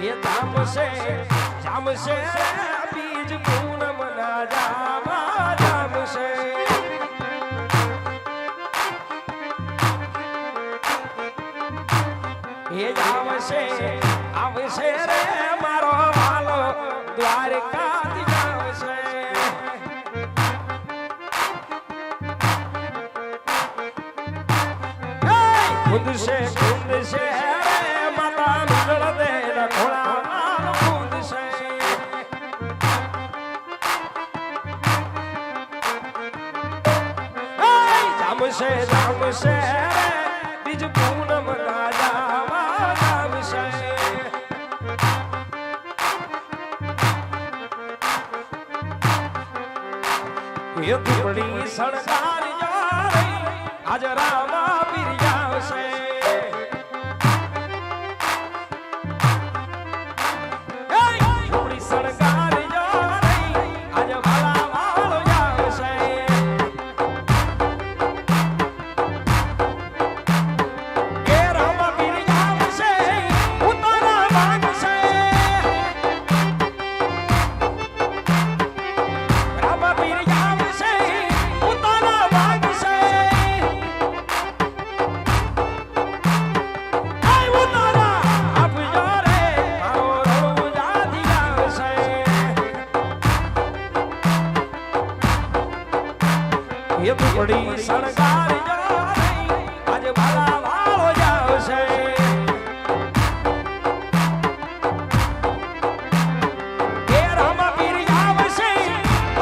ये जामसे जामसे बीज पूनम ना जामा जामसे ये जामसे आवसे रे मारो वालो द्वारका जामसे खुद से माता मिल दे रखोड़ा खुद से जाम से बीज पूनम ना जावा जाम से ये दुबड़ी सरकार जा रही आज रामा बिरिया से दुबड़ी सरकार जा रही आज भला भालो जाव से के रामा बिरिया से उतारा भाग से रामा बिरिया ये बड़ी सरकार जा रही आज भला भालो जाव से के रामा बिरिया से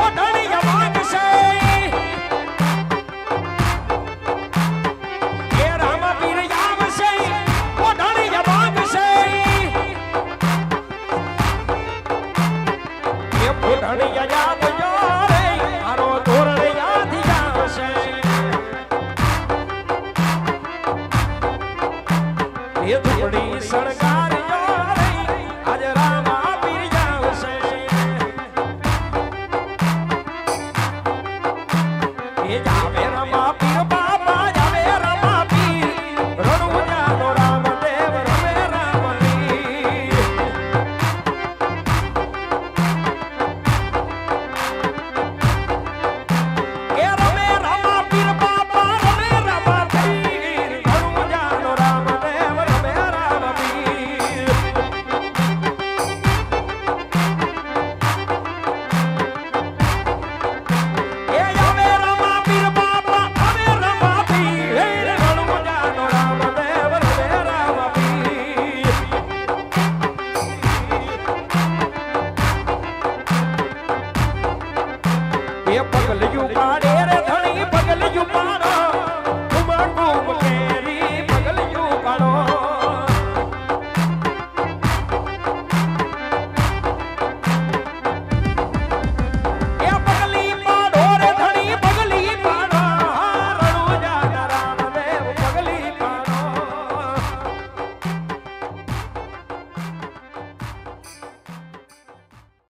ओढ़णी जमात से के रामा बिरिया से ओढ़णी जमात से ये ओढ़णी जमात जा रही मारो तोरण ये दुबड़ी सरकार जा रही आज रामा बिरिया से ये जावे